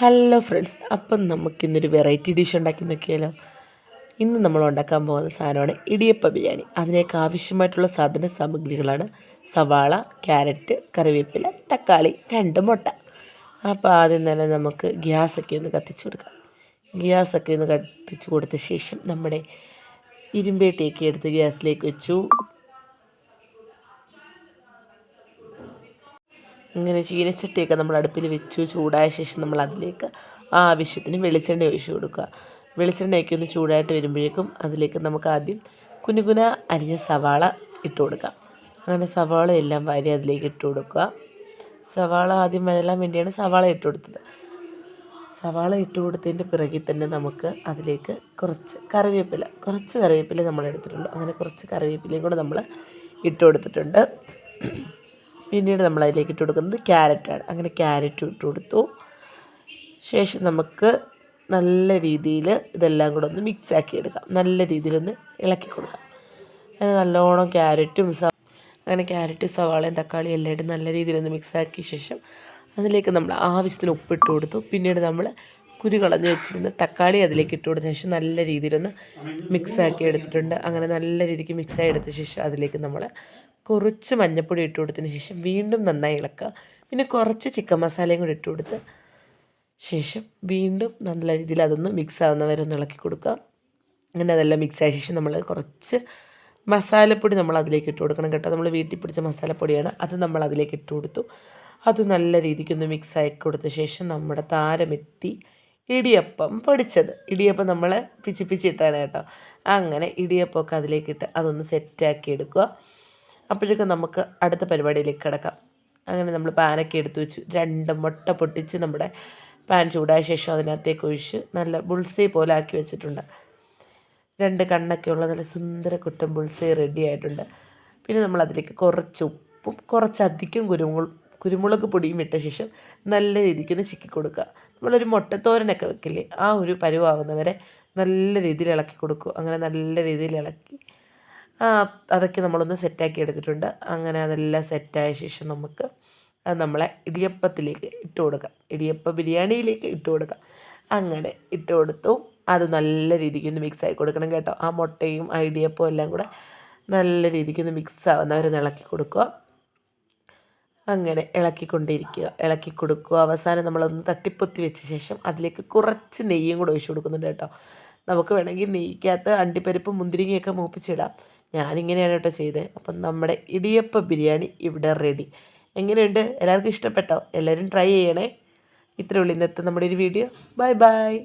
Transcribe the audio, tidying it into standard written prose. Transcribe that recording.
Hello friends, അപ്പം നമുക്കിന്നൊരു variety dish ഉണ്ടാക്കി നോക്കിയാലോ. ഇന്ന് നമ്മൾ ഉണ്ടാക്കാൻ പോകുന്ന സാധനമാണ് ഇടിയപ്പ ബിരിയാണി. അതിലേക്ക് ആവശ്യമായിട്ടുള്ള സാധന സാമഗ്രികളാണ് സവാള, ക്യാരറ്റ്, കറിവേപ്പില, തക്കാളി, 2 മുട്ട. അപ്പോൾ ആദ്യം തന്നെ നമുക്ക് ഗ്യാസൊക്കെ ഒന്ന് കത്തിച്ച് കൊടുക്കാം. ഗ്യാസൊക്കെ ഒന്ന് കത്തിച്ച് കൊടുത്ത ശേഷം നമ്മുടെ ഇരുമ്പേട്ടിയൊക്കെ എടുത്ത് ഗ്യാസിലേക്ക് വെച്ചു. ഇങ്ങനെ ചീനച്ചട്ടിയൊക്കെ നമ്മൾ അടുപ്പിൽ വെച്ചു. ചൂടായ ശേഷം നമ്മൾ അതിലേക്ക് ആവശ്യത്തിന് വെളിച്ചെണ്ണ ഒഴിച്ച് കൊടുക്കുക. വെളിച്ചെണ്ണയൊക്കെ ഒന്ന് ചൂടായിട്ട് വരുമ്പോഴേക്കും അതിലേക്ക് നമുക്ക് ആദ്യം കുനുകുന അരിഞ്ഞ സവാള ഇട്ട് കൊടുക്കാം. അങ്ങനെ സവാള എല്ലാം വാരി അതിലേക്ക് ഇട്ട് കൊടുക്കുക. സവാള ആദ്യം വഴലാൻ വേണ്ടിയാണ് സവാള ഇട്ട് കൊടുത്തത്. സവാള ഇട്ട് കൊടുത്തതിൻ്റെ പിറകിൽ തന്നെ നമുക്ക് അതിലേക്ക് കുറച്ച് കറിവേപ്പില നമ്മൾ എടുത്തിട്ടുണ്ട്. അങ്ങനെ കുറച്ച് കറിവേപ്പിലയും കൂടെ നമ്മൾ ഇട്ട് കൊടുത്തിട്ടുണ്ട്. പിന്നീട് നമ്മൾ അതിലേക്ക് ഇട്ട് കൊടുക്കുന്നത് ക്യാരറ്റാണ്. അങ്ങനെ ക്യാരറ്റ് ഇട്ട് കൊടുത്തു. ശേഷം നമുക്ക് നല്ല രീതിയിൽ ഇതെല്ലാം കൂടെ ഒന്ന് മിക്സാക്കി എടുക്കാം. നല്ല രീതിയിലൊന്ന് ഇളക്കി കൊടുക്കാം. അങ്ങനെ നല്ലോണം ക്യാരറ്റും സവാളയും തക്കാളിയും എല്ലാം ഇട്ട് നല്ല രീതിയിലൊന്ന് മിക്സാക്കിയ ശേഷം അതിലേക്ക് നമ്മൾ ആവശ്യത്തിന് ഉപ്പിട്ട് കൊടുത്തു. പിന്നീട് നമ്മൾ കുരുകളഞ്ഞ് വെച്ചിരുന്ന തക്കാളി അതിലേക്ക് ഇട്ട് കൊടുത്ത ശേഷം നല്ല രീതിയിലൊന്ന് മിക്സാക്കി എടുത്തിട്ടുണ്ട്. അങ്ങനെ നല്ല രീതിക്ക് മിക്സായി എടുത്ത ശേഷം അതിലേക്ക് നമ്മൾ കുറച്ച് മഞ്ഞൾപ്പൊടി ഇട്ട് കൊടുത്തതിന് ശേഷം വീണ്ടും നന്നായി ഇളക്കുക. പിന്നെ കുറച്ച് ചിക്കൻ മസാലയും കൂടി ഇട്ട് കൊടുത്ത് ശേഷം വീണ്ടും നല്ല രീതിയിൽ അതൊന്ന് മിക്സ് ആവുന്നവരെ ഒന്ന് ഇളക്കി കൊടുക്കുക. അങ്ങനെ അതെല്ലാം മിക്സായ ശേഷം നമ്മൾ കുറച്ച് മസാലപ്പൊടി നമ്മൾ അതിലേക്ക് ഇട്ട് കൊടുക്കണം കേട്ടോ. നമ്മൾ വീട്ടിൽ പിടിച്ച മസാലപ്പൊടിയാണ്, അത് നമ്മൾ അതിലേക്ക് ഇട്ട് കൊടുത്തു. അത് നല്ല രീതിക്കൊന്ന് മിക്സാക്കി കൊടുത്ത ശേഷം നമ്മുടെ താരമെത്തി ഇടിയപ്പം പൊടിച്ചത്. ഇടിയപ്പം നമ്മൾ പിച്ചിട്ടാണ് കേട്ടോ. അങ്ങനെ ഇടിയപ്പമൊക്കെ അതിലേക്കിട്ട് അതൊന്ന് സെറ്റാക്കി എടുക്കുക. അപ്പോഴേക്കും നമുക്ക് അടുത്ത പരിപാടിയിലേക്ക് കിടക്കാം. അങ്ങനെ നമ്മൾ പാനൊക്കെ എടുത്ത് വെച്ചു. 2 മുട്ട പൊട്ടിച്ച് നമ്മുടെ പാൻ ചൂടായ ശേഷം അതിനകത്തേക്ക് ഒഴിച്ച് നല്ല ബുൾസൈ പോലെ ആക്കി വെച്ചിട്ടുണ്ട്. 2 കണ്ണൊക്കെ ഉള്ള നല്ല സുന്ദര കുട്ടൻ ബുൾസൈ റെഡി ആയിട്ടുണ്ട്. പിന്നെ നമ്മൾ അതിലേക്ക് കുറച്ച് ഉപ്പും കുറച്ചധികം കുരുമുളക് പൊടിയും ഇട്ട ശേഷം നല്ല രീതിക്കൊന്ന് ചിക്കി കൊടുക്കുക. നമ്മളൊരു മുട്ടത്തോരനൊക്കെ വെക്കില്ലേ, ആ ഒരു പരുവാകുന്നവരെ നല്ല രീതിയിൽ ഇളക്കി കൊടുക്കുക. അങ്ങനെ നല്ല രീതിയിൽ ഇളക്കി അതൊക്കെ നമ്മളൊന്ന് സെറ്റാക്കി എടുത്തിട്ടുണ്ട്. അങ്ങനെ അതെല്ലാം സെറ്റായ ശേഷം നമുക്ക് അത് നമ്മളെ ഇടിയപ്പത്തിലേക്ക് ഇട്ട് കൊടുക്കാം. ഇടിയപ്പ ബിരിയാണിയിലേക്ക് ഇട്ട് കൊടുക്കാം. അങ്ങനെ ഇട്ട് കൊടുത്തു. അത് നല്ല രീതിക്കൊന്ന് മിക്സായി കൊടുക്കണം കേട്ടോ. ആ മുട്ടയും ആ ഇടിയപ്പവും എല്ലാം കൂടെ നല്ല രീതിക്കൊന്ന് മിക്സ് ആവുന്നവരൊന്ന് ഇളക്കി കൊടുക്കുക. അങ്ങനെ ഇളക്കി കൊടുക്കുക. അവസാനം നമ്മളൊന്ന് തട്ടിപ്പൊത്തി വെച്ച ശേഷം അതിലേക്ക് കുറച്ച് നെയ്യും കൂടെ ഒഴിച്ച് കൊടുക്കുന്നുണ്ട് കേട്ടോ. നമുക്ക് വേണമെങ്കിൽ നെയ്ക്കകത്ത് അണ്ടിപ്പരിപ്പ് മുന്തിരിങ്ങയൊക്കെ മൂപ്പിച്ചിടാം. ഞാനിങ്ങനെയാണ് കേട്ടോ ചെയ്തത്. അപ്പം നമ്മുടെ ഇടിയപ്പ ബിരിയാണി ഇവിടെ റെഡി. എങ്ങനെയുണ്ട്? എല്ലാവർക്കും ഇഷ്ടപ്പെട്ടോ? എല്ലാവരും ട്രൈ ചെയ്യണേ. ഇത്രയേ ഉള്ളൂ ഇന്നത്തെ നമ്മുടെ ഒരു വീഡിയോ. Bye bye.